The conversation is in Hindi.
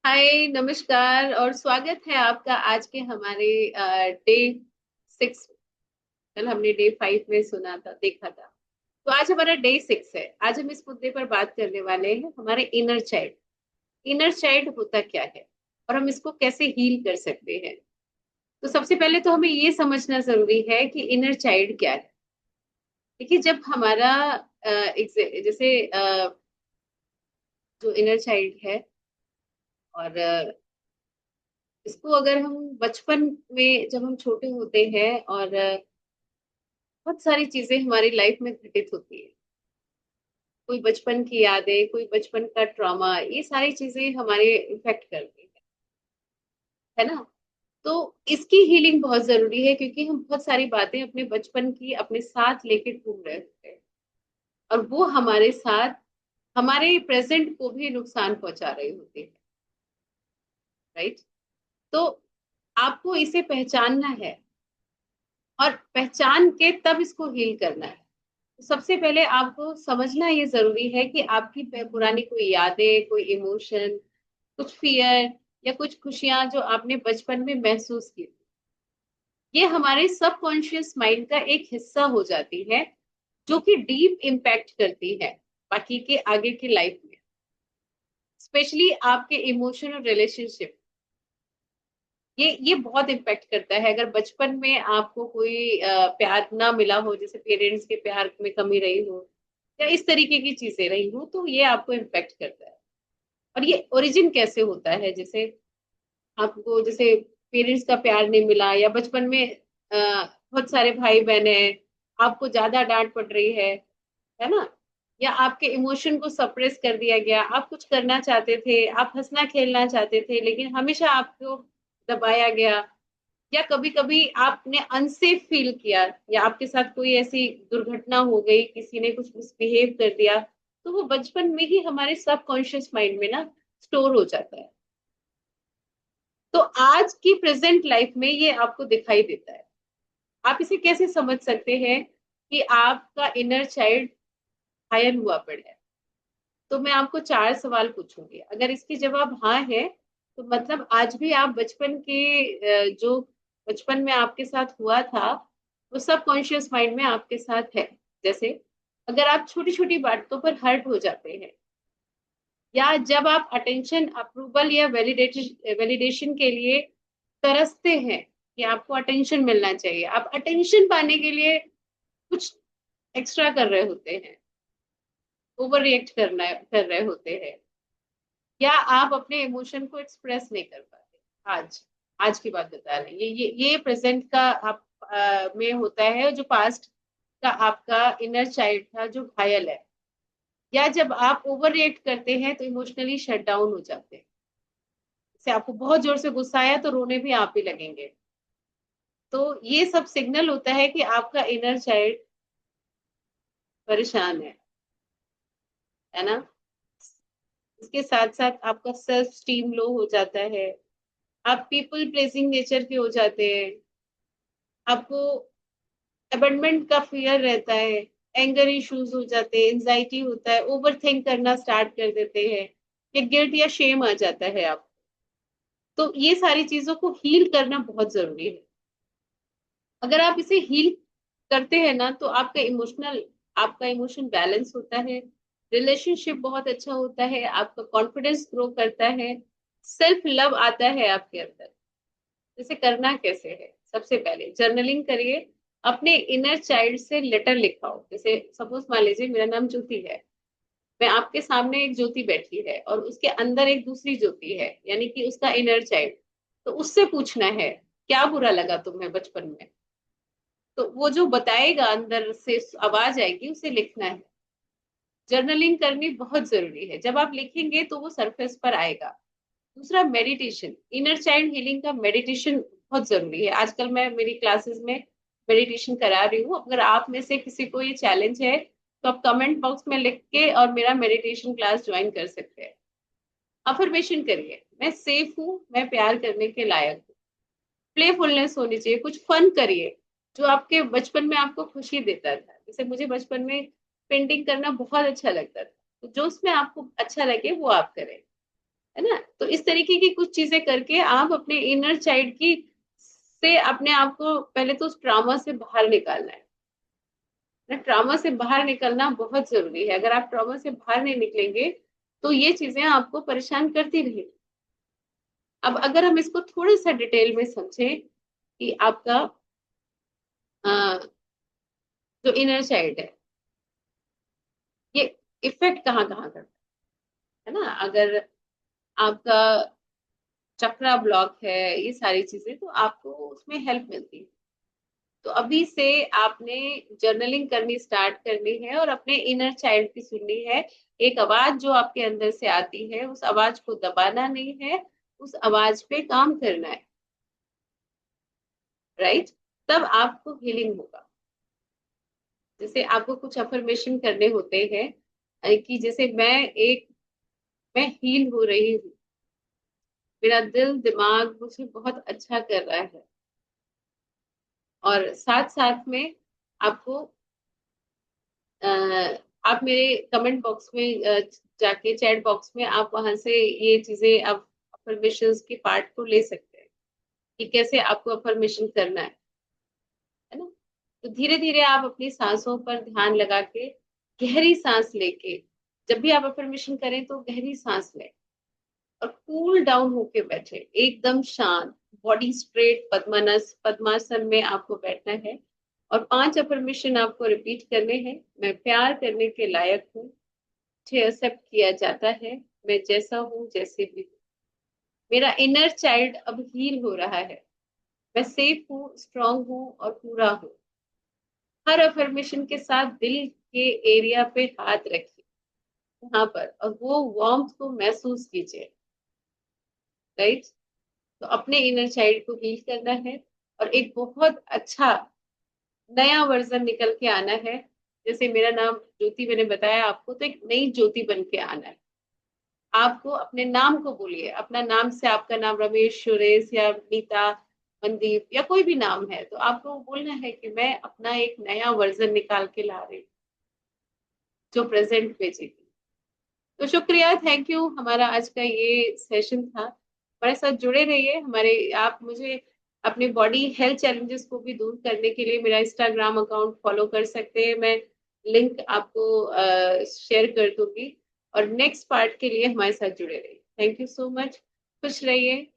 हाय, नमस्कार और स्वागत है आपका आज के हमारे डे 6। कल हमने डे 5 में सुना था, देखा था। तो आज हमारा डे 6 है। आज हम इस मुद्दे पर बात करने वाले हैं, हमारे इनर चाइल्ड। इनर चाइल्ड होता क्या है और हम इसको कैसे हील कर सकते हैं। तो सबसे पहले तो हमें ये समझना जरूरी है कि इनर चाइल्ड क्या है। देखिए, जब हमारा जैसे जो इनर चाइल्ड है, और इसको अगर हम बचपन में जब हम छोटे होते हैं और बहुत सारी चीजें हमारी लाइफ में घटित होती है। कोई बचपन की यादें, कोई बचपन का ट्रॉमा, ये सारी चीजें हमारे इफेक्ट करती है ना। तो इसकी हीलिंग बहुत जरूरी है, क्योंकि हम बहुत सारी बातें अपने बचपन की अपने साथ लेके घूम रहे होते हैं, और वो हमारे साथ हमारे प्रेजेंट को भी नुकसान पहुंचा रही होती है। राइट। तो आपको इसे पहचानना है, और पहचान के तब इसको हील करना है। सबसे पहले आपको समझना ये जरूरी है कि आपकी पुरानी कोई यादें, कोई इमोशन, कुछ फियर या कुछ खुशियां जो आपने बचपन में महसूस की, ये हमारे सबकॉन्शियस माइंड का एक हिस्सा हो जाती है, जो कि डीप इम्पैक्ट करती है बाकी के आगे की लाइफ में। स्पेशली आपके इमोशन और रिलेशनशिप, ये बहुत इम्पैक्ट करता है। अगर बचपन में आपको कोई प्यार ना मिला हो, जैसे पेरेंट्स के प्यार में कमी रही हो या इस तरीके की चीजें रही हो, तो ये आपको इम्पैक्ट करता है। और ये ओरिजिन कैसे होता है, जैसे आपको जैसे पेरेंट्स का प्यार नहीं मिला, या बचपन में बहुत सारे भाई बहन हैं, आपको ज्यादा डांट पड़ रही है ना, या आपके इमोशन को सप्रेस कर दिया गया, आप कुछ करना चाहते थे, आप हंसना खेलना चाहते थे, लेकिन हमेशा आपको दबाया गया, या कभी कभी आपने अनसेफ फील किया, या आपके साथ कोई ऐसी दुर्घटना हो गई, किसी ने कुछ मिसबिहेव कर दिया, तो वो बचपन में ही हमारे सबकॉन्शियस माइंड में ना स्टोर हो जाता है। तो आज की प्रेजेंट लाइफ में ये आपको दिखाई देता है। आप इसे कैसे समझ सकते हैं कि आपका इनर चाइल्ड घायल हुआ पड़ा है। तो मैं आपको 4 सवाल पूछूंगी, अगर इसकी जवाब हाँ है, तो मतलब आज भी आप बचपन के जो बचपन में आपके साथ हुआ था, वो सब कॉन्शियस माइंड में आपके साथ है। जैसे अगर आप छोटी छोटी बातों पर हर्ट हो जाते हैं, या जब आप अटेंशन, अप्रूवल या वैलिडेशन के लिए तरसते हैं, कि आपको अटेंशन मिलना चाहिए, आप अटेंशन पाने के लिए कुछ एक्स्ट्रा कर रहे होते हैं, ओवर रिएक्ट कर रहे होते हैं, या आप अपने इमोशन को एक्सप्रेस नहीं कर पाते। आज आज की बात बता रहे हैं, ये प्रेजेंट का आप में होता है, जो पास्ट का आपका इनर चाइल्ड था जो घायल है। या जब आप ओवर रिएक्ट करते हैं तो इमोशनली शट डाउन हो जाते हैं। जैसे आपको बहुत जोर से गुस्सा आया तो रोने भी आप ही लगेंगे। तो ये सब सिग्नल होता है कि आपका इनर चाइल्ड परेशान है ना। इसके साथ साथ आपका सेल्फ स्टीम लो हो जाता है, आप पीपल प्लेसिंग नेचर के हो जाते हैं, आपको अबेंडमेंट का फियर रहता है, एंगर इश्यूज हो जाते हैं, एंजाइटी होता है, ओवर थिंक करना स्टार्ट कर देते हैं, या गिल्ट या शेम आ जाता है आप। तो ये सारी चीजों को हील करना बहुत जरूरी है। अगर आप इसे हील करते हैं ना, तो आपका इमोशन बैलेंस होता है, रिलेशनशिप बहुत अच्छा होता है, आपका कॉन्फिडेंस ग्रो करता है, सेल्फ लव आता है आपके अंदर। जैसे करना कैसे है, सबसे पहले जर्नलिंग करिए, अपने इनर चाइल्ड से लेटर लिखाओ। जैसे सपोज मान लीजिए मेरा नाम ज्योति है, मैं आपके सामने एक ज्योति बैठी है और उसके अंदर एक दूसरी ज्योति है, यानी कि उसका इनर चाइल्ड। तो उससे पूछना है, क्या बुरा लगा तुम्हें बचपन में। तो वो जो बताएगा, अंदर से आवाज आएगी, उसे लिखना है। जर्नलिंग करनी बहुत जरूरी है, जब आप लिखेंगे तो वो सरफेस पर आएगा। दूसरा, मेडिटेशन। इनर चाइल्ड हीलिंग का मेडिटेशन बहुत जरूरी है। आजकल मैं मेरी क्लासेस में मेडिटेशन करा रही हूँ। अगर आप में से किसी को ये चैलेंज है, तो आप कमेंट बॉक्स में लिख के और मेरा मेडिटेशन क्लास ज्वाइन कर सकते हैं। अफर्मेशन करिए, मैं सेफ हूँ, मैं प्यार करने के लायक हूँ। प्लेफुलनेस होनी चाहिए, कुछ फन करिए जो आपके बचपन में आपको खुशी देता था। जैसे मुझे बचपन में पेंटिंग करना बहुत अच्छा लगता था, तो जो उसमें आपको अच्छा लगे वो आप करें। है ना। तो इस तरीके की कुछ चीजें करके आप अपने इनर चाइल्ड की से अपने आप को पहले तो उस ट्रामा से बाहर निकालना है ना। ट्रामा से बाहर निकलना बहुत जरूरी है। अगर आप ट्रामा से बाहर नहीं निकलेंगे तो ये चीजें आपको परेशान करती रहेंगी। अब अगर हम इसको थोड़ा सा डिटेल में समझें कि आपका जो इनर चाइल्ड है ये इफेक्ट कहाँ कहाँ करता है ना। अगर आपका चक्रा ब्लॉक है, ये सारी चीजें, तो आपको उसमें हेल्प मिलती है। तो अभी से आपने जर्नलिंग करनी स्टार्ट करनी है और अपने इनर चाइल्ड की सुननी है। एक आवाज जो आपके अंदर से आती है, उस आवाज को दबाना नहीं है, उस आवाज पे काम करना है। राइट। तब आपको हीलिंग होगा। जैसे आपको कुछ अफर्मेशन करने होते हैं कि जैसे मैं हील हो रही हूँ, मेरा दिल दिमाग मुझे बहुत अच्छा कर रहा है। और साथ साथ में आपको अ, आप मेरे कमेंट बॉक्स में जाके चैट बॉक्स में आप वहां से ये चीजें आप अफर्मेशंस के पार्ट को ले सकते हैं कि कैसे आपको अफर्मेशन करना है ना। तो धीरे धीरे आप अपनी सांसों पर ध्यान लगा के गहरी सांस लेके, जब भी आप अफर्मेशन करें तो गहरी सांस लें और कूल डाउन होके बैठे, एकदम शांत, बॉडी स्ट्रेट, पद्मासन में आपको बैठना है। और 5 अफर्मेशन आपको रिपीट करने हैं। मैं प्यार करने के लायक हूँ, मुझे एक्सेप्ट किया जाता है, मैं जैसा हूँ जैसे भी हूँ, मेरा इनर चाइल्ड अब हील हो रहा है, मैं सेफ हूँ, स्ट्रांग हूँ और पूरा हूँ। हर अफर्मेशन के साथ दिल के एरिया पे हाथ रखिए, यहाँ पर, और वो वार्मथ को महसूस कीजिए। राइट। तो अपने इनर चाइल्ड को हील करना है और एक बहुत अच्छा नया वर्जन निकल के आना है। जैसे मेरा नाम ज्योति, मैंने बताया आपको, तो एक नई ज्योति बन के आना है। आपको अपने नाम को बोलिए, अपना नाम से आपका नाम रमेश, सुरेश या नीता, मनदीप या कोई भी नाम है, तो आपको बोलना है कि मैं अपना एक नया वर्जन निकाल के ला रही हूँ जो प्रेजेंट में जीती। तो शुक्रिया, थैंक यू। हमारा आज का ये सेशन था। हमारे साथ जुड़े रहिए। आप मुझे अपने बॉडी हेल्थ चैलेंजेस को भी दूर करने के लिए मेरा इंस्टाग्राम अकाउंट फॉलो कर सकते हैं। मैं लिंक आपको शेयर कर दूंगी। और नेक्स्ट पार्ट के लिए हमारे साथ जुड़े रहिए। Thank you so much. खुश रहिए।